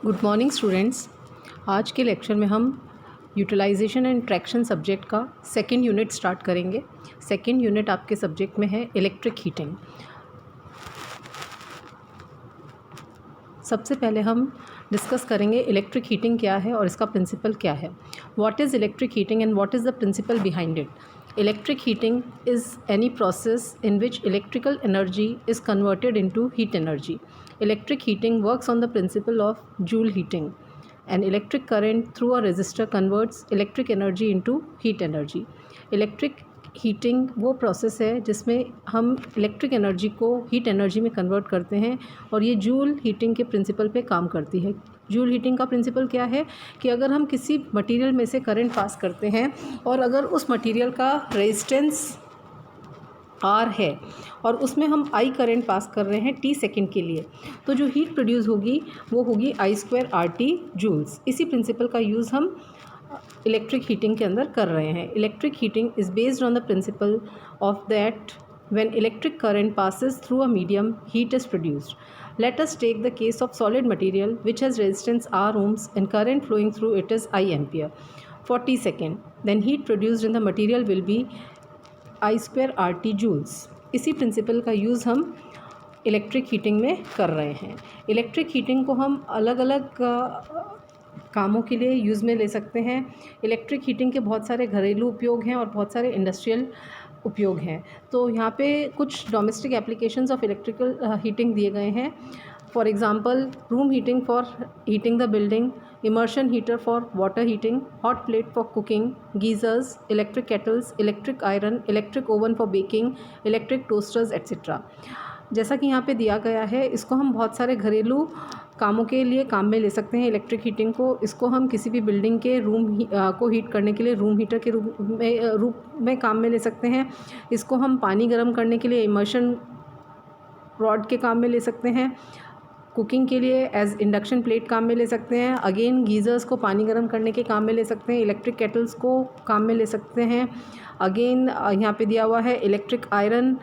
Good morning students. आज के lecture में हम यूटिलाइजेशन एंड ट्रैक्शन सब्जेक्ट का सेकंड यूनिट स्टार्ट करेंगे। सेकंड यूनिट आपके सब्जेक्ट में है इलेक्ट्रिक हीटिंग। सबसे पहले हम डिस्कस करेंगे इलेक्ट्रिक हीटिंग क्या है और इसका प्रिंसिपल क्या है। What is electric heating and what is the principle behind it. Electric heating is any process in which electrical energy is converted into heat energy. Electric heating works on the principle of Joule heating. An electric current through a resistor converts electric energy into heat energy. Electric heating वो process है जिसमें हम electric energy को heat energy में convert करते हैं और ये जूल हीटिंग के प्रिंसिपल पे काम करती है। जूल हीटिंग का प्रिंसिपल क्या है कि अगर हम किसी मटेरियल में से करंट पास करते हैं और अगर उस मटेरियल का रेजिस्टेंस आर है और उसमें हम आई करंट पास कर रहे हैं टी सेकेंड के लिए, तो जो हीट प्रोड्यूस होगी वो होगी I² RT जूल्स। इसी प्रिंसिपल का यूज़ हम इलेक्ट्रिक हीटिंग के अंदर कर रहे हैं। Electric heating is based on the principle of that when electric current passes through a medium heat is produced. Let us take the case of solid material which has resistance R ohms and current flowing through it is I ampere for T second. Then heat produced in the material will be I² RT joules. इसी principal का use हम electric heating में कर रहे हैं। Electric heating को हम अलग अलग कामों के लिए यूज़ में ले सकते हैं। इलेक्ट्रिक हीटिंग के बहुत सारे घरेलू उपयोग हैं और बहुत सारे इंडस्ट्रियल उपयोग हैं। तो यहाँ पे कुछ domestic applications of electrical heating दिए गए हैं। For example room heating for heating the building, immersion heater for water heating, hot plate for cooking, geysers, electric kettles, electric iron, electric oven for baking, electric toasters etcetera. जैसा कि यहाँ पे दिया गया है, इसको हम बहुत सारे घरेलू कामों के लिए काम में ले सकते हैं। इलेक्ट्रिक हीटिंग को इसको हम किसी भी बिल्डिंग के को हीट करने के लिए रूम हीटर के रूप में काम में ले सकते हैं। इसको हम पानी गर्म करने के लिए इमर्शन रॉड के काम में ले सकते हैं। कुकिंग के लिए एज इंडक्शन प्लेट काम में ले सकते हैं। अगेन गीज़र्स को पानी गर्म करने के काम में ले सकते हैं। इलेक्ट्रिक केटल्स को काम में ले सकते हैं। अगेन यहाँ पे दिया हुआ है इलेक्ट्रिक आयरन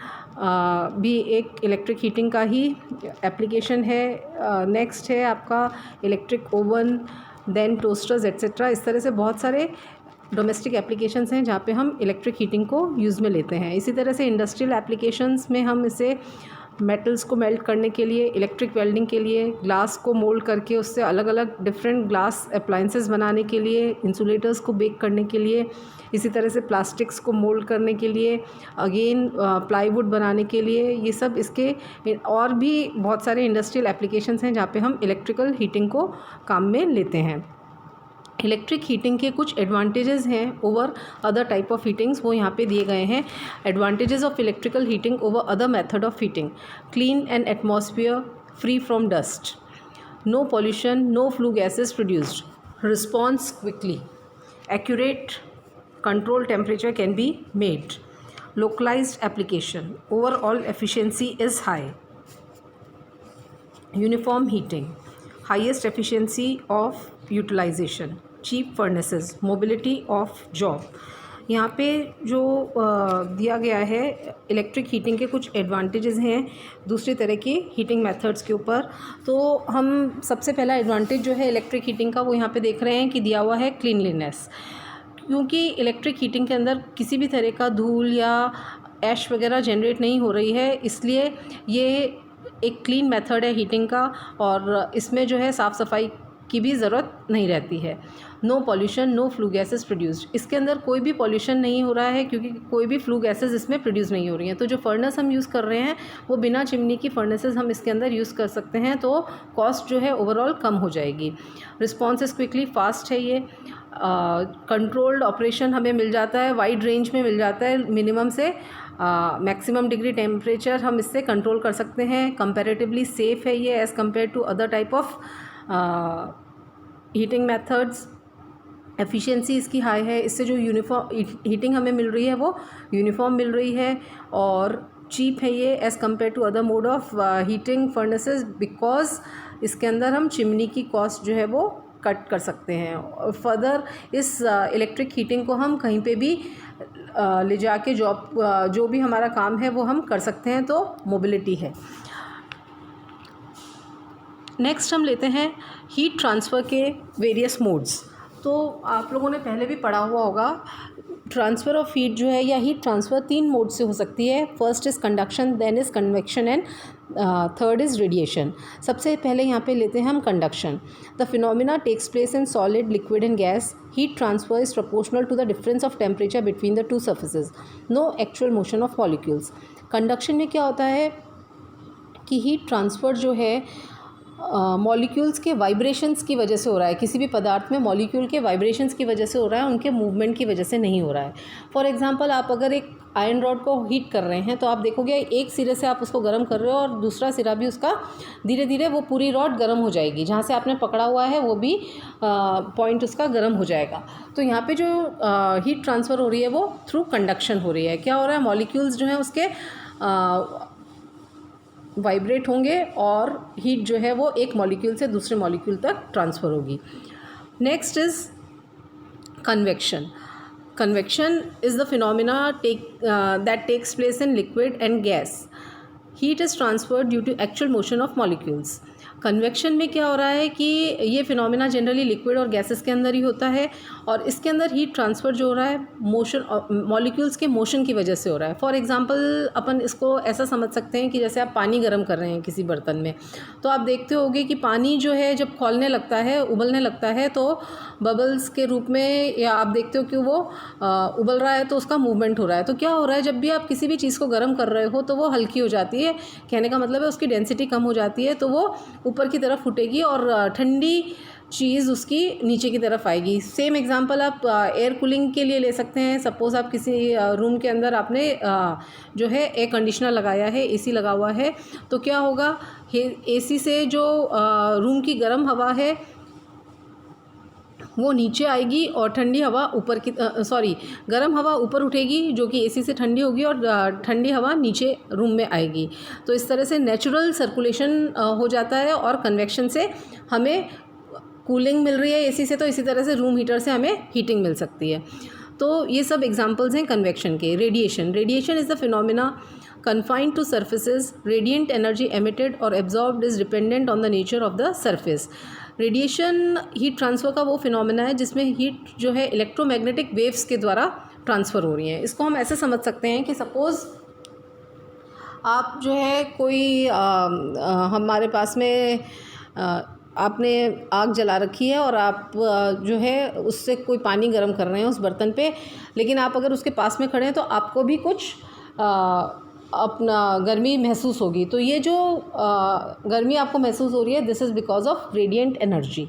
भी एक इलेक्ट्रिक हीटिंग का ही एप्लीकेशन है। नेक्स्ट है आपका electric oven, then toasters etcetera. इस तरह से बहुत सारे डोमेस्टिक एप्लीकेशंस हैं जहाँ पे हम इलेक्ट्रिक हीटिंग को यूज़ में लेते हैं। इसी तरह से इंडस्ट्रियल एप्लीकेशंस में हम इसे मेटल्स को मेल्ट करने के लिए, इलेक्ट्रिक वेल्डिंग के लिए, ग्लास को मोल्ड करके उससे अलग अलग डिफरेंट ग्लास अप्लायंसेस बनाने के लिए, इंसुलेटर्स को बेक करने के लिए, इसी तरह से प्लास्टिक्स को मोल्ड करने के लिए, अगेन प्लाईवुड बनाने के लिए, ये सब इसके और भी बहुत सारे इंडस्ट्रियल एप्लीकेशंस हैं जहाँ पे हम इलेक्ट्रिकल हीटिंग को काम में लेते हैं। इलेक्ट्रिक हीटिंग के कुछ एडवांटेजेस हैं over other type of heatings, वो यहाँ पे दिए गए हैं। Advantages of electrical heating over other method of heating: clean and atmosphere, free from dust, no pollution, no flue gases produced, response quickly, accurate control temperature can be made, localized application, overall efficiency is high, uniform heating, highest efficiency of utilization, cheap furnaces, mobility of job. यहाँ पे जो दिया गया है electric heating के कुछ advantages हैं दूसरी तरह की हीटिंग मेथड्स के ऊपर। तो हम सबसे पहला एडवांटेज जो है इलेक्ट्रिक हीटिंग का वो यहाँ पे देख रहे हैं कि दिया हुआ है क्लीनलीनेस। क्योंकि इलेक्ट्रिक हीटिंग के अंदर किसी भी तरह का धूल या ऐश वगैरह जनरेट नहीं हो रही है, इसलिए ये एक क्लीन मेथड है हीटिंग का और इसमें जो है साफ़ सफाई की भी ज़रूरत नहीं रहती है। No pollution, no flue gases produced, इसके अंदर कोई भी पॉल्यूशन नहीं हो रहा है क्योंकि कोई भी फ्लू गैसेस इसमें प्रोड्यूस नहीं हो रही हैं। तो जो फर्नेस हम यूज़ कर रहे हैं वो बिना चिमनी की फर्नेसेस हम इसके अंदर यूज़ कर सकते हैं, तो कॉस्ट जो है ओवरऑल कम हो जाएगी। रिस्पॉन्स क्विकली फास्ट है ये। कंट्रोल्ड ऑपरेशन हमें मिल जाता है, वाइड रेंज में मिल जाता है, मिनिमम से मैक्सिमम डिग्री टेम्परेचर हम इससे कंट्रोल कर सकते हैं। कंपैरेटिवली सेफ़ है ये as compare to other type of heating methods. Efficiency इसकी हाई है, इससे जो यूनिफॉर्म हीटिंग हमें मिल रही है वो यूनिफॉर्म मिल रही है और चीप है ये as compare to other mode of heating furnaces, because इसके अंदर हम चिमनी की कॉस्ट जो है वो कट कर सकते हैं। फर्दर इस इलेक्ट्रिक हीटिंग को हम कहीं पे भी ले जाके जो भी हमारा काम है वो हम कर सकते हैं, तो मोबिलिटी है। नेक्स्ट हम लेते हैं हीट ट्रांसफ़र के वेरियस मोड्स। तो आप लोगों ने पहले भी पढ़ा हुआ होगा, ट्रांसफ़र ऑफ हीट जो है या हीट ट्रांसफ़र 3 मोड से हो सकती है। First is conduction, then is convection and third is radiation. सबसे पहले यहाँ पे लेते हैं हम conduction. The phenomena takes place in solid, liquid and gas. Heat transfer is proportional to the difference of temperature between the two surfaces, no actual motion of molecules. Conduction में क्या होता है कि हीट ट्रांसफ़र जो है molecules के vibrations की वजह से हो रहा है। किसी भी पदार्थ में मॉलिक्यूल के वाइब्रेशंस की वजह से हो रहा है, उनके मूवमेंट की वजह से नहीं हो रहा है। फॉर एग्जांपल, आप अगर एक आयरन रॉड को हीट कर रहे हैं तो आप देखोगे एक सिरे से आप उसको गर्म कर रहे हो और दूसरा सिरा भी उसका धीरे धीरे वो पूरी रॉड गर्म हो जाएगी। जहाँ से आपने पकड़ा हुआ है वो भी पॉइंट उसका गर्म हो जाएगा। तो यहाँ पे जो हीट ट्रांसफ़र हो रही है वो थ्रू कंडक्शन हो रही है। क्या हो रहा है, मॉलिक्यूल्स जो हैं उसके वाइब्रेट होंगे और हीट जो है वो एक मॉलिक्यूल से दूसरे मॉलिक्यूल तक ट्रांसफ़र होगी। Next is convection. Convection is the phenomena that takes place in liquid and gas. Heat is transferred due to actual motion of molecules. Convection में क्या हो रहा है कि ये फिनोमिना जनरली लिक्विड और गैसेस के अंदर ही होता है और इसके अंदर हीट ट्रांसफ़र जो हो रहा है मोशन मॉलिक्यूल्स के मोशन की वजह से हो रहा है। फॉर एग्जांपल, अपन इसको ऐसा समझ सकते हैं कि जैसे आप पानी गर्म कर रहे हैं किसी बर्तन में, तो आप देखते होंगे कि पानी जो है जब खौलने लगता है, उबलने लगता है, तो बबल्स के रूप में, या आप देखते हो कि वो उबल रहा है तो उसका मूवमेंट हो रहा है। तो क्या हो रहा है, जब भी आप किसी भी चीज़ को गर्म कर रहे हो तो वो हल्की हो जाती है। कहने का मतलब है उसकी डेंसिटी कम हो जाती है, तो वो ऊपर की तरफ उठेगी और ठंडी चीज़ उसकी नीचे की तरफ आएगी। सेम एग्जांपल आप एयर कूलिंग के लिए ले सकते हैं। सपोज़ आप किसी रूम के अंदर आपने जो है एयर कंडीशनर लगाया है, एसी लगा हुआ है, तो क्या होगा, एसी से जो रूम की गर्म हवा है वो नीचे आएगी और ठंडी हवा ऊपर की गर्म हवा ऊपर उठेगी जो कि एसी से ठंडी होगी और ठंडी हवा नीचे रूम में आएगी। तो इस तरह से नेचुरल सर्कुलेशन हो जाता है और कन्वेक्शन से हमें कूलिंग मिल रही है एसी से, तो इसी तरह से रूम हीटर से हमें हीटिंग मिल सकती है। तो ये सब एग्जांपल्स हैं कन्वेक्शन के। Radiation is the phenomena confined to surfaces. Radiant energy emitted or absorbed is dependent on the nature of the surface. Radiation heat transfer का वो फिनोमिना है जिसमें हीट जो है इलेक्ट्रोमैग्नेटिक वेव्स के द्वारा ट्रांसफ़र हो रही हैं। इसको हम ऐसे समझ सकते हैं कि सपोज़ आप जो है कोई हमारे पास में आपने आग जला रखी है और आप जो है उससे कोई पानी गर्म कर रहे हैं उस बर्तन पे, लेकिन आप अगर उसके पास में खड़े हैं तो आपको भी कुछ अपना गर्मी महसूस होगी। तो ये जो गर्मी आपको महसूस हो रही है, this is because of radiant energy.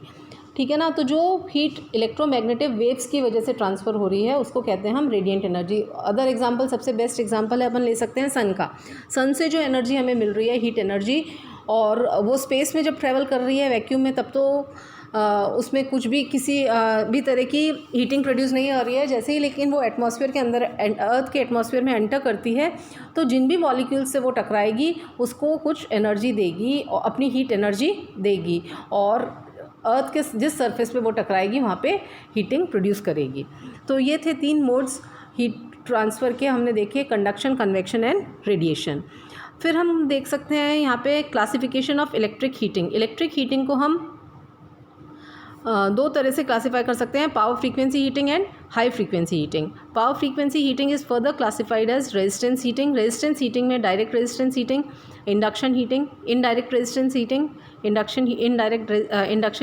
ठीक है ना। तो जो हीट इलेक्ट्रोमैग्नेटिक वेव्स की वजह से ट्रांसफ़र हो रही है उसको कहते हैं हम रेडिएंट एनर्जी। अदर एग्जांपल, सबसे बेस्ट एग्जांपल है अपन ले सकते हैं सन का। सन से जो एनर्जी हमें मिल रही है, हीट एनर्जी, और वो स्पेस में जब ट्रैवल कर रही है वैक्यूम में, तब तो उसमें कुछ भी किसी भी तरह की हीटिंग प्रोड्यूस नहीं हो रही है। जैसे ही लेकिन वो एटमॉस्फेयर के अंदर, अर्थ के एटमॉस्फेयर में एंटर करती है, तो जिन भी मॉलिक्यूल्स से वो टकराएगी उसको कुछ एनर्जी देगी और अपनी हीट एनर्जी देगी, और अर्थ के जिस सरफेस पे वो टकराएगी वहाँ पे हीटिंग प्रोड्यूस करेगी। तो ये थे 3 मोड्स हीट ट्रांसफ़र के हमने देखे, कंडक्शन, कन्वेक्शन एंड रेडिएशन। फिर हम देख सकते हैं यहाँ पे classification of electric heating. Electric heating को हम 2 तरह से क्लासीफाई कर सकते हैं, power frequency heating and high frequency heating. Power frequency heating is further classified as resistance heating. Resistance heating में direct resistance heating, induction heating, indirect resistance heating, induction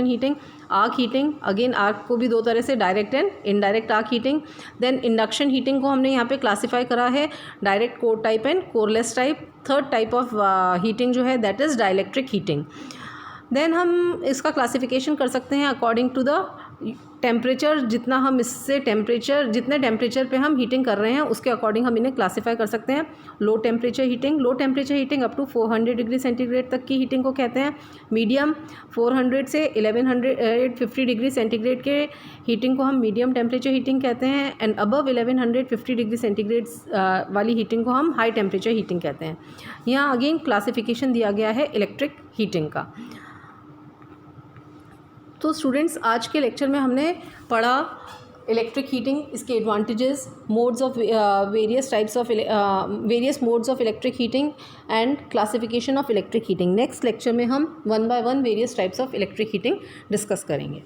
heating, arc heating. Again arc को भी 2 तरह से, direct and indirect arc heating. Then induction heating को हमने यहाँ पे classify करा है direct core type and coreless type. Third type of heating जो है that is dielectric heating. Then हम इसका क्लासिफिकेशन कर सकते हैं अकॉर्डिंग टू द टेम्परेचर। जितना हम इससे जितने टेम्परेचर पे हम हीटिंग कर रहे हैं उसके अकॉर्डिंग हम इन्हें क्लासीफाई कर सकते हैं। Low temperature heating up to 400 degree centigrade तक की हीटिंग को कहते हैं। मीडियम 400 से 1150 डिग्री सेंटीग्रेड के हीटिंग को हम मीडियम टेम्परेचर हीटिंग कहते हैं। एंड अबव 1150 डिग्री सेंटीग्रेड वाली हीटिंग को हम हाई टेम्परेचर हीटिंग कहते हैं। यहाँ अगेन क्लासिफिकेशन दिया गया है इलेक्ट्रिक हीटिंग का। तो स्टूडेंट्स, आज के लेक्चर में हमने पढ़ा इलेक्ट्रिक हीटिंग, इसके advantages, modes of various types of various modes of electric heating and classification of electric heating. Next lecture में हम one by one various types of electric heating discuss करेंगे।